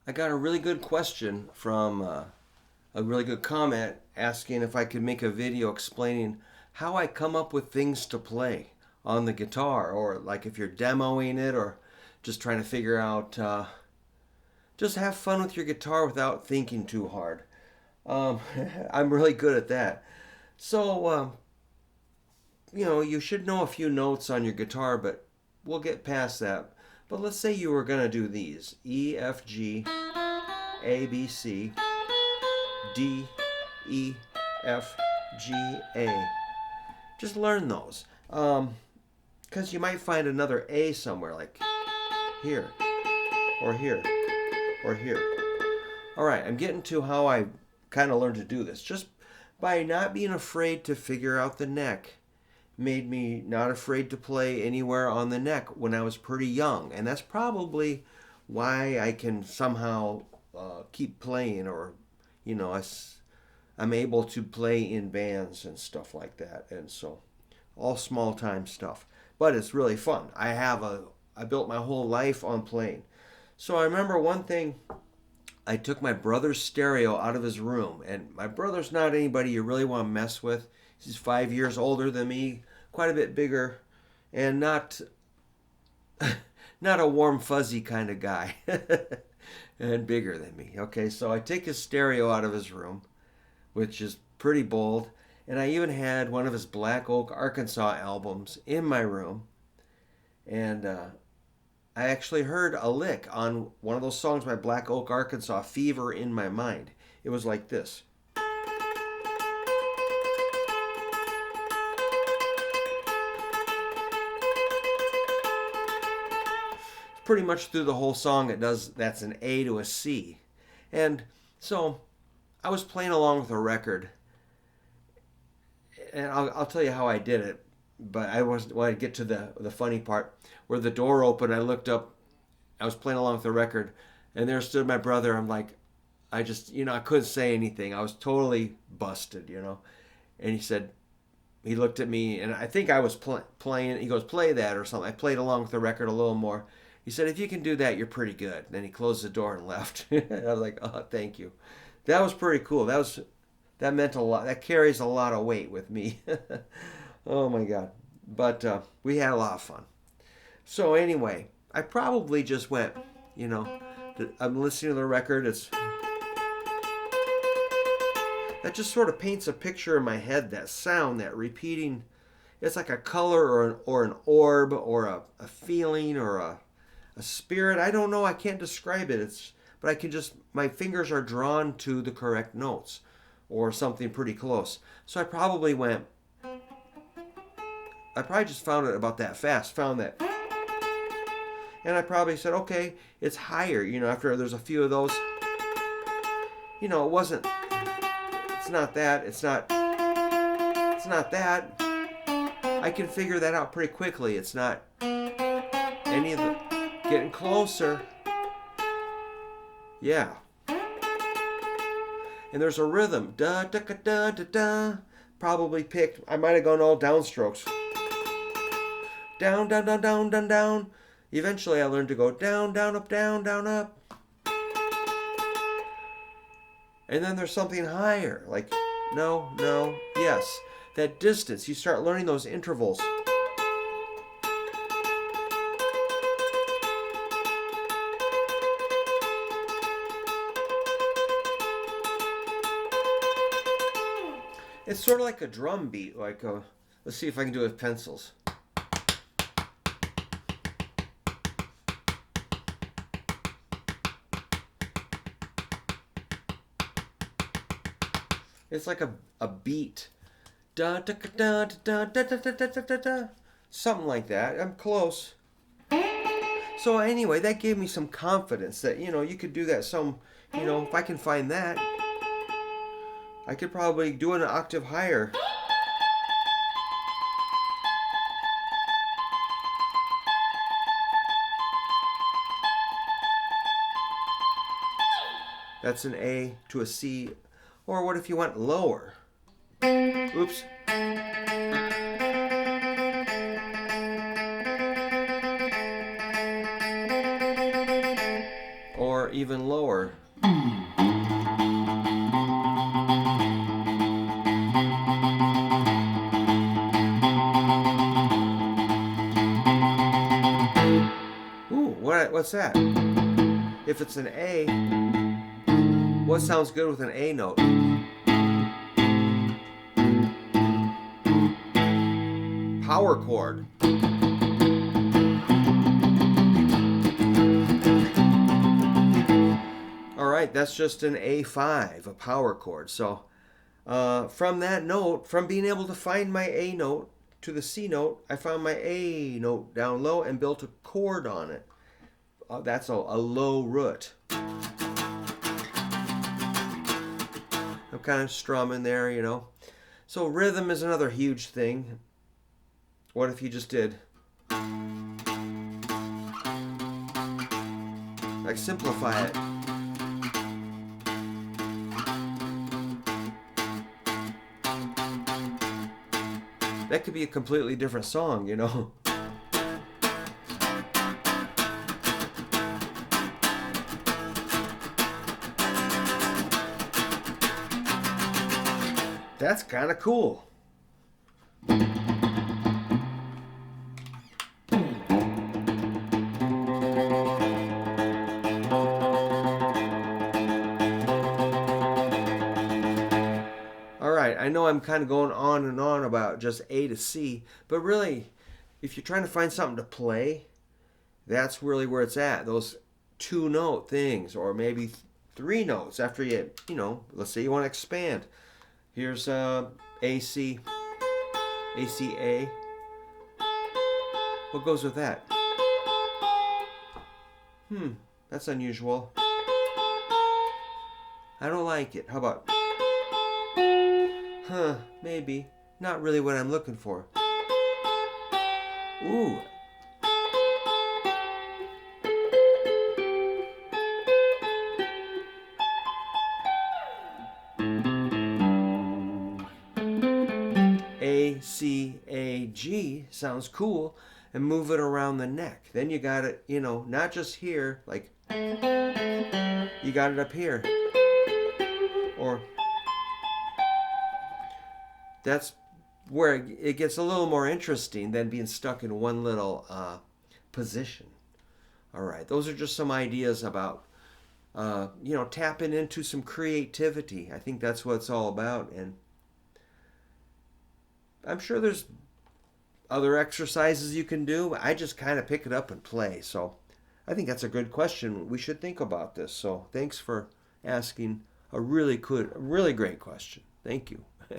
I got a really good question from a really good comment asking if I could make a video explaining how I come up with things to play on the guitar, or like if you're demoing it, or just trying to figure out, just have fun with your guitar without thinking too hard. Um, I'm really good at that. So, you should know a few notes on your guitar, but we'll get past that. But let's say you were going to do these: E, F, G, A, B, C, D, E, F, G, A. Just learn those. Because you might find another A somewhere, like here, or here, or here. All right, I'm getting to how I kind of learned to do this. Just by not being afraid to figure out the neck, made me not afraid to play anywhere on the neck when I was pretty young. And that's probably why I can somehow keep playing, or, you know, I'm able to play in bands and stuff like that. And so, all small time stuff. But it's really fun. I built my whole life on playing. So I remember one thing. I took my brother's stereo out of his room, and my brother's not anybody you really want to mess with. He's 5 years older than me, quite a bit bigger, and not not a warm fuzzy kind of guy, and bigger than me. Okay, so I take his stereo out of his room, which is pretty bold, and I even had one of his Black Oak Arkansas albums in my room, and I actually heard a lick on one of those songs by Black Oak Arkansas, Fever in My Mind. It was like this. Pretty much through the whole song it does. That's an A to a C. And so I was playing along with a record, and I'll tell you how I did it, but I was when I get to the funny part where the door opened. I looked up. I was playing along with the record, and there stood my brother. I'm like, I just, I couldn't say anything. I was totally busted. And he looked at me, and I think I was playing. He goes, play that or something. I played along with the record a little more. He said, if you can do that, you're pretty good. Then he closed the door and left. I was like, oh, thank you. That was pretty cool. That meant a lot. That carries a lot of weight with me. Oh my God. But we had a lot of fun. So anyway, I probably just went, I'm listening to the record. That just sort of paints a picture in my head, that sound, that repeating. It's like a color, or an orb, or a feeling, or a spirit. I don't know. I can't describe it. But I can just, my fingers are drawn to the correct notes, or something pretty close. So I probably just found it about that fast. Found that. And I probably said, okay, it's higher. After there's a few of those, it wasn't, it's not that, it's not that. I can figure that out pretty quickly. It's not any of the, getting closer. Yeah. And there's a rhythm. Da da da da da da. Probably picked, I might have gone all downstrokes. Down, down, down, down, down, down. Eventually I learned to go down, down, up, down, down, up. And then there's something higher, like no, no, yes. That distance, you start learning those intervals. It's sort of like a drum beat, let's see if I can do it with pencils. It's like a beat. Da da da da da da da da da da da. Something like that. I'm close. So anyway, that gave me some confidence that, you could do that if I can find that, I could probably do an octave higher. That's an A to a C. Or what if you went lower? Oops. Or even lower. Ooh, what's that? If it's an A, what sounds good with an A note? Power chord. All right, that's just an A5, a power chord. So from that note, from being able to find my A note to the C note, I found my A note down low and built a chord on it. That's a low root. I'm kind of strumming there, you know. So rhythm is another huge thing. What if you just did like simplify it? That could be a completely different song, you know. That's kind of cool. I know I'm kind of going on and on about just A to C, but really, if you're trying to find something to play, that's really where it's at. Those 2-note things, or maybe 3 notes after you know, let's say you want to expand. Here's AC, ACA. What goes with that? That's unusual. I don't like it. How about? Maybe. Not really what I'm looking for. Ooh. A, C, A, G sounds cool, and move it around the neck. Then you got it, you know, not just here, like, you got it up here. Or that's where it gets a little more interesting than being stuck in one little position. All right, those are just some ideas about, you know, tapping into some creativity. I think that's what it's all about. And I'm sure there's other exercises you can do. I just kind of pick it up and play. So I think that's a good question. We should think about this. So thanks for asking a really great question. Thank you.